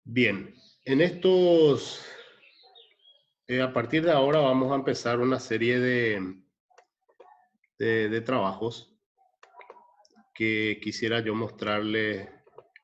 Bien, a partir de ahora vamos a empezar una serie de trabajos que quisiera yo mostrarles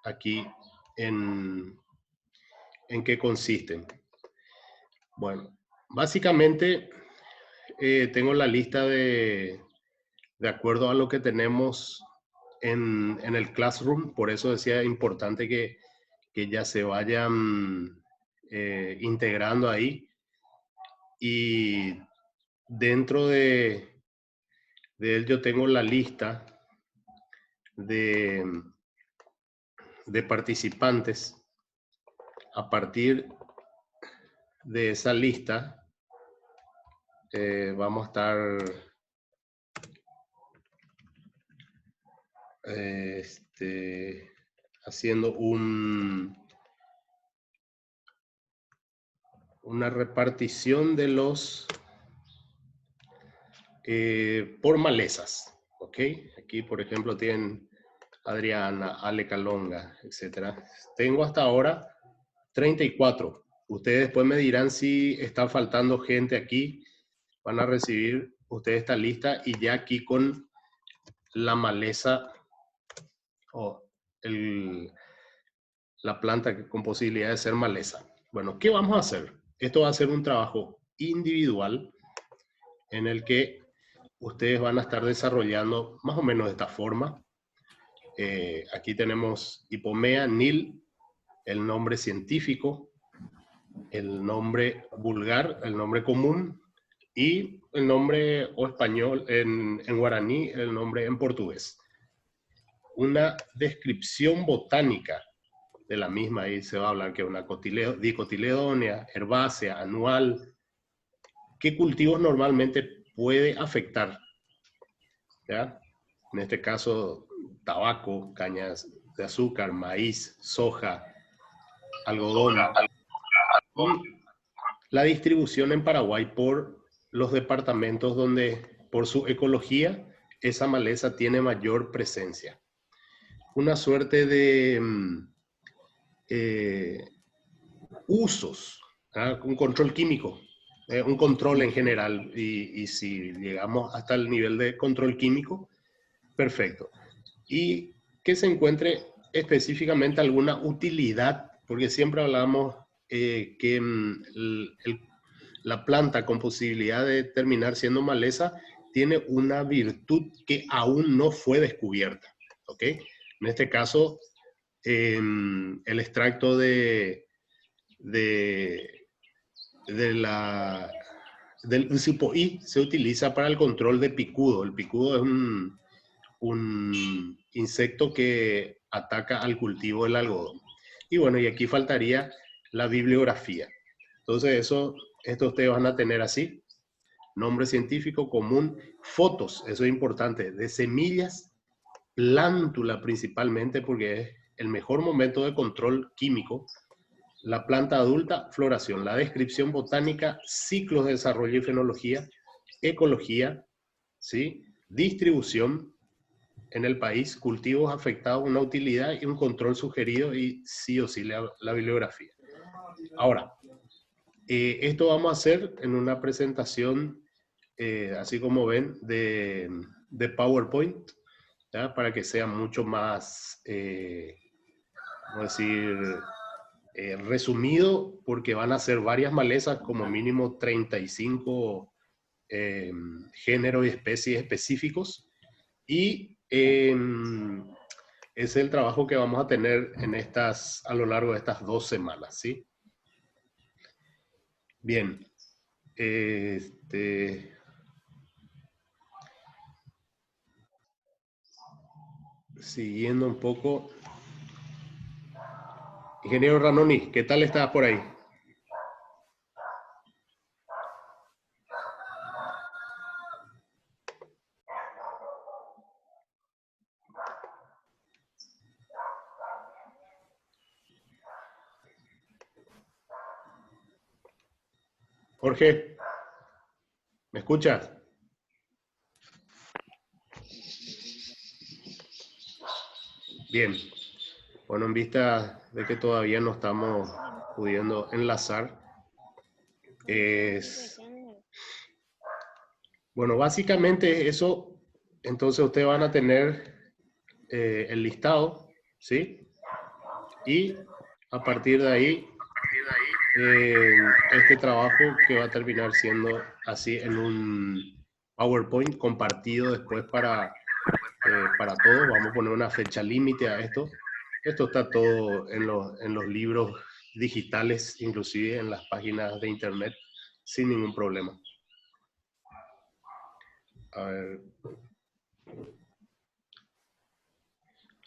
aquí en, en qué consisten. Bueno, básicamente tengo la lista de acuerdo a lo que tenemos en el Classroom, por eso decía importante que ya se vayan integrando ahí. Y dentro de él yo tengo la lista de, de participantes. A partir de esa lista vamos a estar haciendo una repartición de los por malezas, ¿ok? Aquí, por ejemplo, tienen Adriana, Ale Calonga, etcétera. Tengo hasta ahora 34. Ustedes después me dirán si está faltando gente aquí. Van a recibir ustedes esta lista y ya aquí con la maleza o la planta con posibilidad de ser maleza. Bueno, ¿qué vamos a hacer? Esto va a ser un trabajo individual en el que ustedes van a estar desarrollando más o menos de esta forma. Aquí tenemos Hipomea nil, el nombre científico, el nombre vulgar, el nombre común y el nombre o español en guaraní, el nombre en portugués. Una descripción botánica de la misma, ahí se va a hablar que es una dicotiledónea, herbácea, anual. ¿Qué cultivos normalmente puede afectar? ¿Ya? En este caso, tabaco, cañas de azúcar, maíz, soja, algodón. Y la distribución en Paraguay por los departamentos donde, por su ecología, esa maleza tiene mayor presencia. Una suerte de usos, un control químico, un control en general, y si llegamos hasta el nivel de control químico, perfecto. Y que se encuentre específicamente alguna utilidad, porque siempre hablamos que la planta con posibilidad de terminar siendo maleza tiene una virtud que aún no fue descubierta, ¿ok? En este caso, el extracto del cipoí se utiliza para el control de picudo. El picudo es un insecto que ataca al cultivo del algodón. Y bueno, y aquí faltaría la bibliografía. Entonces esto ustedes van a tener así: nombre científico común, fotos, eso es importante, de semillas, plántula principalmente, porque es el mejor momento de control químico. La planta adulta, floración, la descripción botánica, ciclos de desarrollo y fenología, ecología, ¿sí? Distribución en el país, cultivos afectados, una utilidad y un control sugerido, y sí o sí la bibliografía. Ahora, esto vamos a hacer en una presentación, así como ven, de PowerPoint, ¿ya? Para que sea mucho más, vamos a decir, resumido, porque van a ser varias malezas, como mínimo 35 géneros y especies específicos, y es el trabajo que vamos a tener a lo largo de estas 2 semanas, ¿sí? Bien. Siguiendo un poco. Ingeniero Ranoni, ¿qué tal estás por ahí? Jorge, ¿me escuchas? Bien. Bueno, en vista de que todavía no estamos pudiendo enlazar, bueno, básicamente eso, entonces ustedes van a tener el listado, ¿sí? Y a partir de ahí, este trabajo que va a terminar siendo así en un PowerPoint compartido después para todos. Vamos a poner una fecha límite a esto. Esto está todo en los libros digitales, inclusive en las páginas de internet, sin ningún problema. A ver.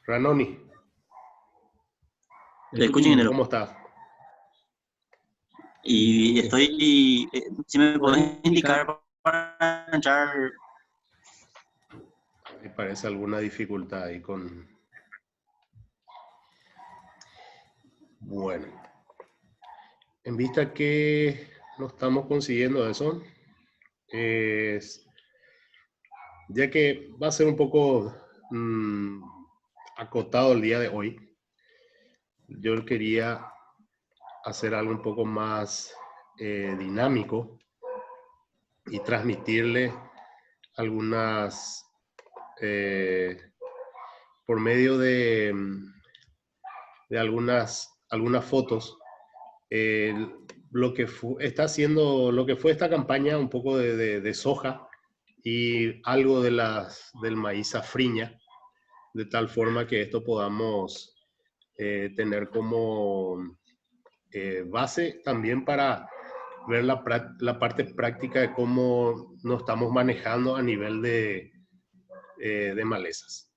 Ranoni. Te escucho, ingeniero. ¿Cómo estás? Y estoy, si me podés indicar para entrar. Me parece alguna dificultad ahí con... Bueno. En vista que no estamos consiguiendo eso, ya que va a ser un poco acotado el día de hoy, yo quería hacer algo un poco más dinámico y transmitirle algunas, por medio de algunas fotos, lo que está haciendo, lo que fue esta campaña, un poco de soja y algo del maíz safriña, de tal forma que esto podamos tener como base también para ver la parte práctica de cómo nos estamos manejando a nivel de malezas.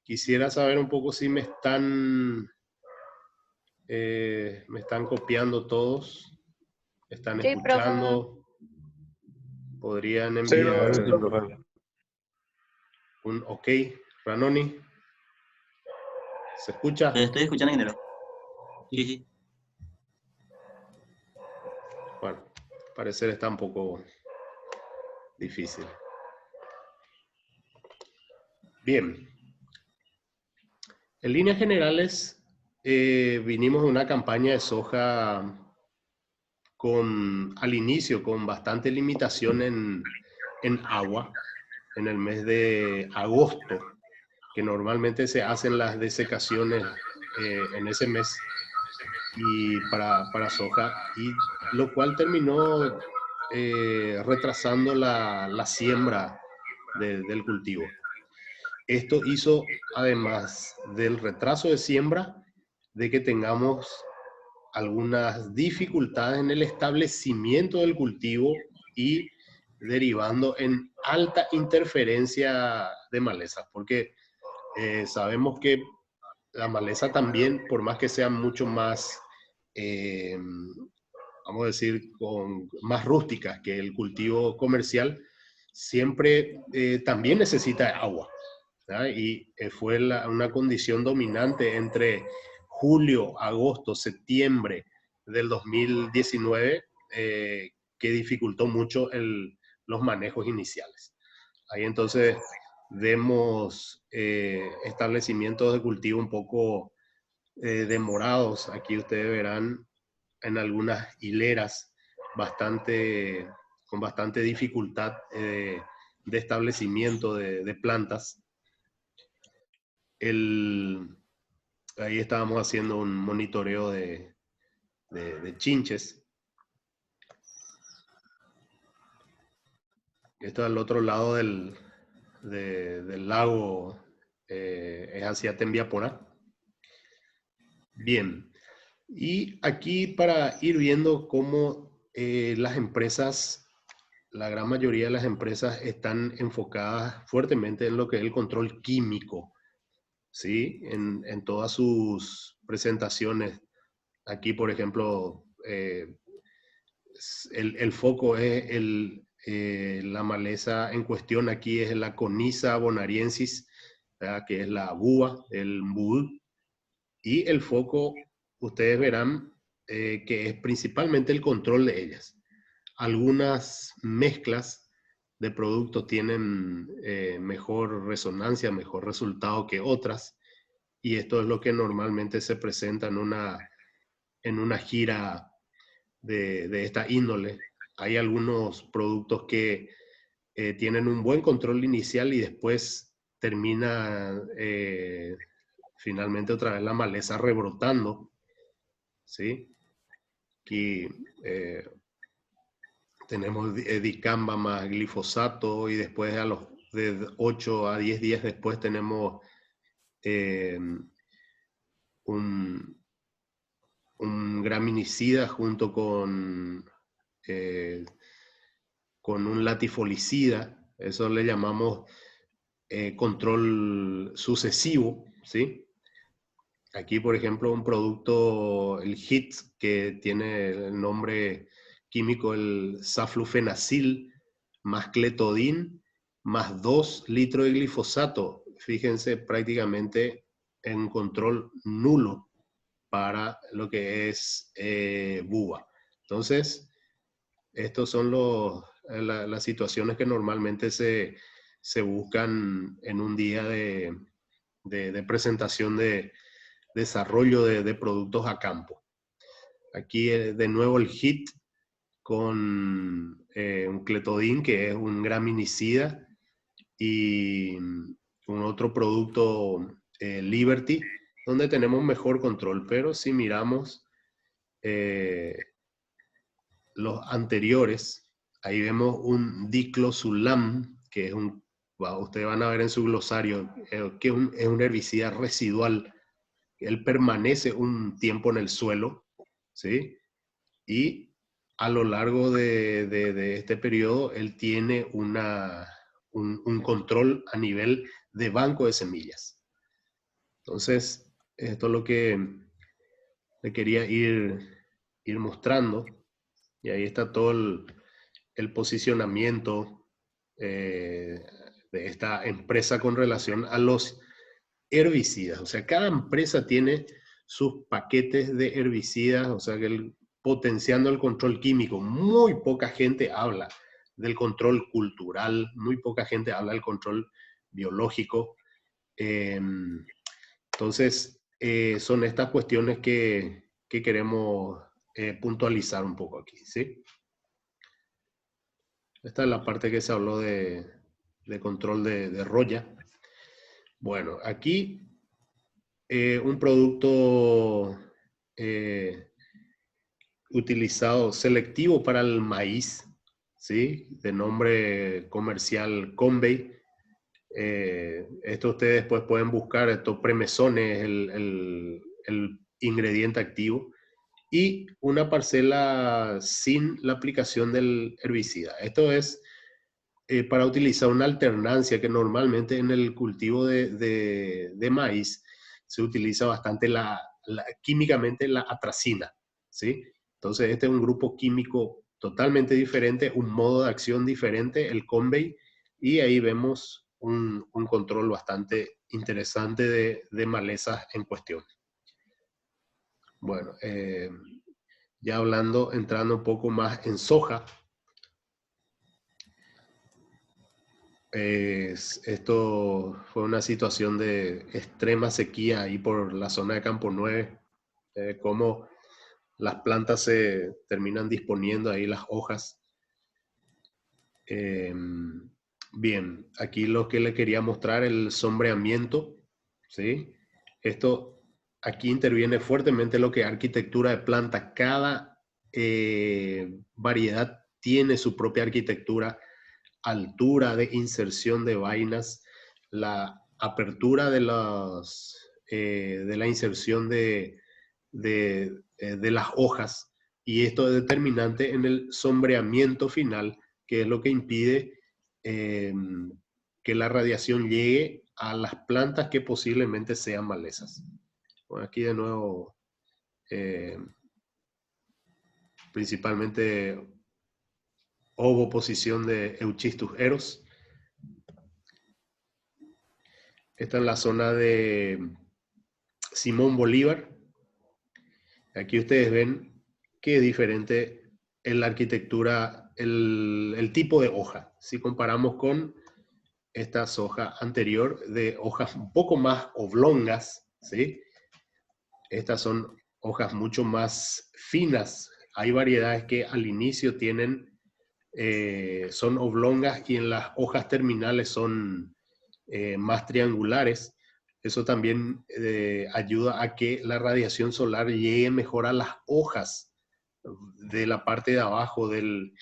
Quisiera saber un poco si me están copiando todos, están Sí, profe. escuchando, podrían Sí, enviar profe. un ok. Ranoni, ¿se escucha? Estoy escuchando, ingeniero. Sí, sí. Bueno, al parecer está un poco difícil. Bien. En líneas generales, vinimos de una campaña de soja al inicio con bastante limitación en agua, en el mes de agosto, que normalmente se hacen las desecaciones en ese mes y para soja, y lo cual terminó retrasando la siembra del cultivo. Esto hizo, además del retraso de siembra, de que tengamos algunas dificultades en el establecimiento del cultivo y derivando en alta interferencia de malezas, porque sabemos que la maleza también, por más que sea mucho más, vamos a decir, con más rústicas que el cultivo comercial, siempre también necesita agua, ¿verdad? Y fue una condición dominante entre julio, agosto, septiembre del 2019 que dificultó mucho los manejos iniciales. Ahí entonces vemos establecimientos de cultivo un poco demorados. Aquí ustedes verán en algunas hileras con bastante dificultad de establecimiento de plantas. Ahí estábamos haciendo un monitoreo de chinches. Esto al otro lado del lago, es hacia Tembiapora. Bien, y aquí para ir viendo cómo las empresas, la gran mayoría de las empresas están enfocadas fuertemente en lo que es el control químico, ¿sí? En todas sus presentaciones. Aquí, por ejemplo, el foco es la maleza en cuestión. Aquí es la Conyza bonariensis, ¿verdad? Que es la búa, el mbul. Y el foco, ustedes verán que es principalmente el control de ellas. Algunas mezclas de productos tienen mejor resonancia, mejor resultado que otras. Y esto es lo que normalmente se presenta en una gira de esta índole. Hay algunos productos que tienen un buen control inicial y después termina finalmente otra vez la maleza rebrotando, ¿sí? Aquí tenemos dicamba más glifosato y después de 8 a 10 días después tenemos un graminicida junto con un latifolicida. Eso le llamamos control sucesivo, ¿sí? Aquí, por ejemplo, un producto, el HIT, que tiene el nombre químico, el saflufenacil, más cletodin, más 2 litros de glifosato. Fíjense, prácticamente en control nulo para lo que es buba. Entonces, estos son las situaciones que normalmente se buscan en un día de presentación de desarrollo de productos a campo. Aquí de nuevo el HIT con un cletodin, que es un graminicida, y un otro producto, Liberty, donde tenemos mejor control. Pero si miramos los anteriores, ahí vemos un diclosulam, que es ustedes van a ver en su glosario, que es un herbicida residual. Él permanece un tiempo en el suelo, ¿sí? Y a lo largo de este periodo, él tiene un control a nivel de banco de semillas. Entonces, esto es lo que le quería ir mostrando. Y ahí está todo el posicionamiento de esta empresa con relación a los herbicidas. O sea, cada empresa tiene sus paquetes de herbicidas, o sea, que potenciando el control químico. Muy poca gente habla del control cultural, muy poca gente habla del control biológico. Entonces, son estas cuestiones que queremos puntualizar un poco aquí, ¿sí? Esta es la parte que se habló de control de roya. Bueno, aquí un producto utilizado selectivo para el maíz, ¿sí? De nombre comercial Convey. Esto ustedes después pueden buscar, estos premesones, el ingrediente activo, y una parcela sin la aplicación del herbicida. Esto es para utilizar una alternancia que normalmente en el cultivo de maíz se utiliza bastante químicamente la atracina, ¿sí? Entonces este es un grupo químico totalmente diferente, un modo de acción diferente, el Convey, y ahí vemos un control bastante interesante de malezas en cuestión. Bueno, ya entrando un poco más en soja, esto fue una situación de extrema sequía ahí por la zona de Campo 9, cómo las plantas se terminan disponiendo ahí las hojas. Bien, aquí lo que le quería mostrar, el sombreamiento, ¿sí? Aquí interviene fuertemente lo que es arquitectura de planta. Cada variedad tiene su propia arquitectura, altura de inserción de vainas, la apertura de la inserción de las hojas, y esto es determinante en el sombreamiento final, que es lo que impide que la radiación llegue a las plantas que posiblemente sean malezas. Bueno, aquí de nuevo, principalmente ovoposición de Euchistus eros. Esta es la zona de Simón Bolívar. Aquí ustedes ven que es diferente en la arquitectura el tipo de hoja. Si comparamos con esta soja anterior de hojas un poco más oblongas, ¿sí? Estas son hojas mucho más finas. Hay variedades que al inicio tienen, son oblongas y en las hojas terminales son más triangulares. Eso también ayuda a que la radiación solar llegue mejor a las hojas de la parte de abajo del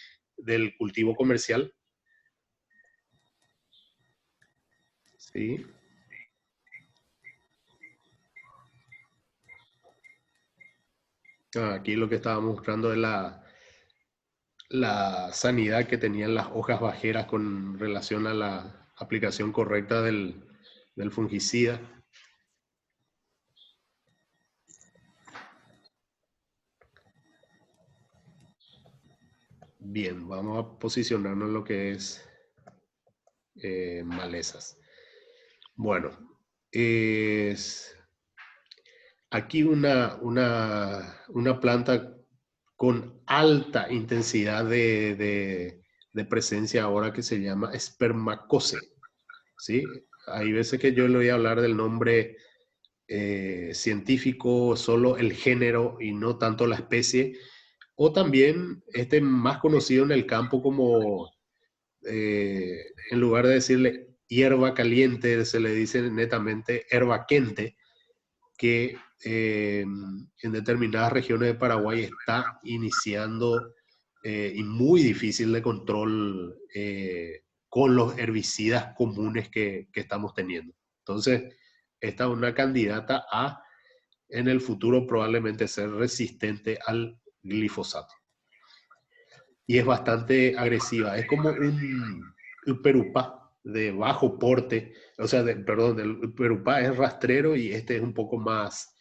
cultivo comercial. ¿Sí? Aquí lo que estábamos mostrando es la sanidad que tenían las hojas bajeras con relación a la aplicación correcta del fungicida. Bien, vamos a posicionarnos en lo que es malezas. Bueno, es aquí una planta con alta intensidad de presencia ahora que se llama Spermacose, ¿sí? Hay veces que yo le voy a hablar del nombre científico, solo el género y no tanto la especie, o también más conocido en el campo como, en lugar de decirle hierba caliente, se le dice netamente herba quente, que en determinadas regiones de Paraguay está iniciando y muy difícil de control con los herbicidas comunes que estamos teniendo. Entonces, esta es una candidata a, en el futuro, probablemente ser resistente al glifosato. Y es bastante agresiva. Es como un perupá de bajo porte, o sea, perdón, el perupá es rastrero y este es un poco más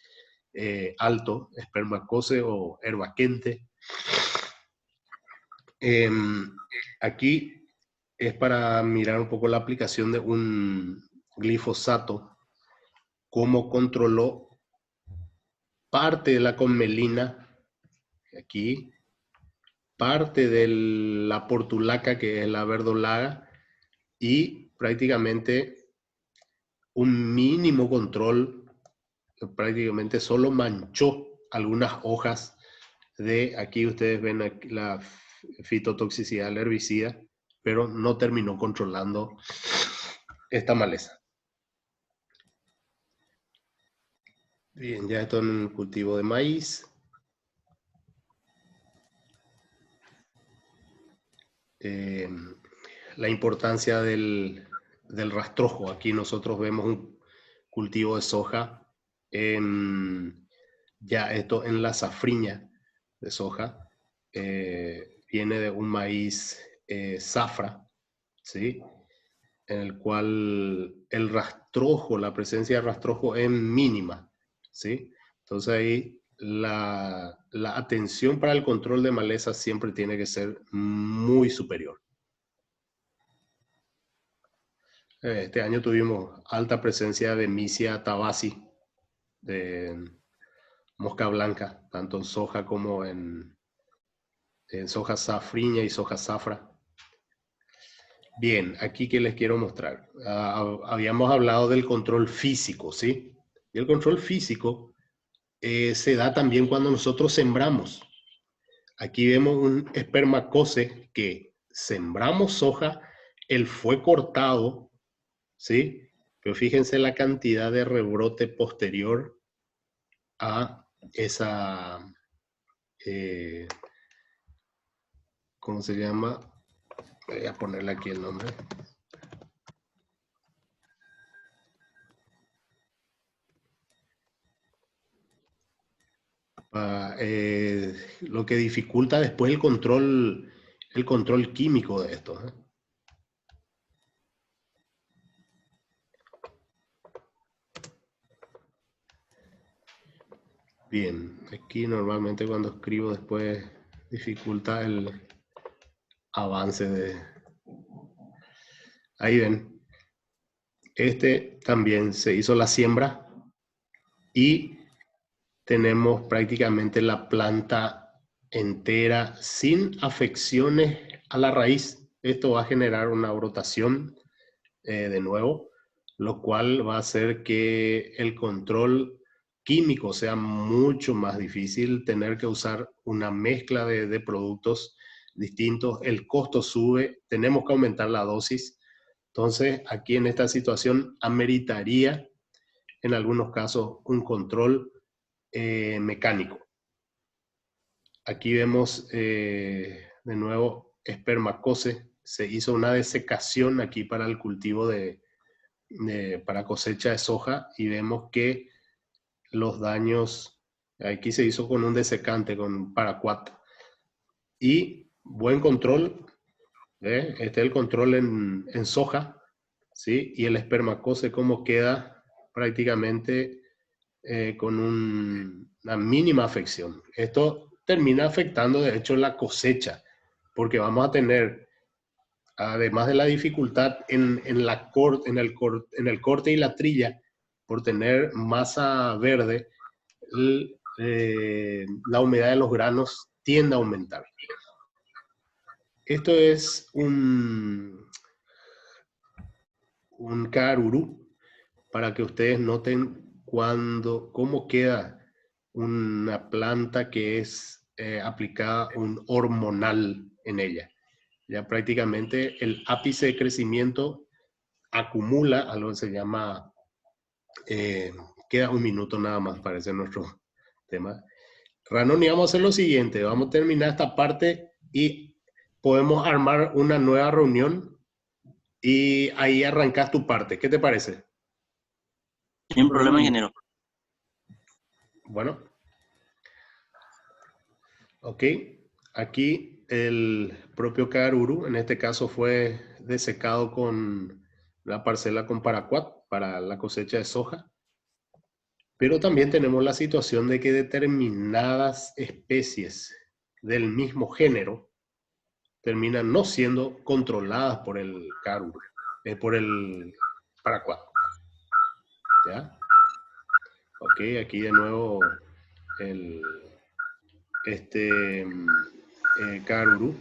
alto, Spermacose o herbaquente. Aquí es para mirar un poco la aplicación de un glifosato, cómo controló parte de la conmelina, aquí, parte de la portulaca, que es la verdolaga, y prácticamente un mínimo control, prácticamente solo manchó algunas hojas de, aquí ustedes ven aquí la fitotoxicidad del herbicida, pero no terminó controlando esta maleza. Bien, ya esto en el cultivo de maíz. La importancia del rastrojo. Aquí nosotros vemos un cultivo de soja, ya esto en la safriña de soja, viene de un maíz zafra, ¿sí? En el cual el rastrojo, la presencia de rastrojo es mínima, ¿sí? Entonces ahí la atención para el control de maleza siempre tiene que ser muy superior. Este año tuvimos alta presencia de Misia tabasi, de mosca blanca, tanto en soja como en soja safriña y soja zafra. Bien, aquí que les quiero mostrar. Habíamos hablado del control físico, ¿sí? Y el control físico se da también cuando nosotros sembramos. Aquí vemos un Spermacose que sembramos soja, él fue cortado, ¿sí? Pero fíjense la cantidad de rebrote posterior a esa, ¿cómo se llama? Voy a ponerle aquí el nombre. Lo que dificulta después el control químico de esto, ¿eh? Bien, aquí normalmente cuando escribo después dificulta el avance de... Ahí ven. Este también se hizo la siembra y tenemos prácticamente la planta entera sin afecciones a la raíz. Esto va a generar una brotación de nuevo, lo cual va a hacer que el control químico sea mucho más difícil, tener que usar una mezcla de productos distintos, el costo sube, tenemos que aumentar la dosis. Entonces, aquí en esta situación ameritaría, en algunos casos, un control mecánico. Aquí vemos de nuevo espermacose. Se hizo una desecación aquí para el cultivo para cosecha de soja y vemos que los daños, aquí se hizo con un desecante, con paraquat. Y buen control, este es el control en soja, ¿sí? Y el espermacose cómo queda prácticamente con una mínima afección. Esto termina afectando, de hecho, la cosecha, porque vamos a tener, además de la dificultad en el corte y la trilla, por tener masa verde, la humedad de los granos tiende a aumentar. Esto es un carurú para que ustedes noten cómo queda una planta que es aplicada un hormonal en ella. Ya prácticamente el ápice de crecimiento acumula algo que se llama, queda un minuto nada más, parece nuestro tema. Ranoni, vamos a hacer lo siguiente, vamos a terminar esta parte y podemos armar una nueva reunión y ahí arrancas tu parte. ¿Qué te parece? Sin problema, ingeniero. Bueno. Ok. Aquí el propio caruru, en este caso fue desecado con la parcela con paraquat para la cosecha de soja. Pero también tenemos la situación de que determinadas especies del mismo género terminan no siendo controladas por el caruru, por el paraquat. ¿Ya? Ok, aquí de nuevo el caruru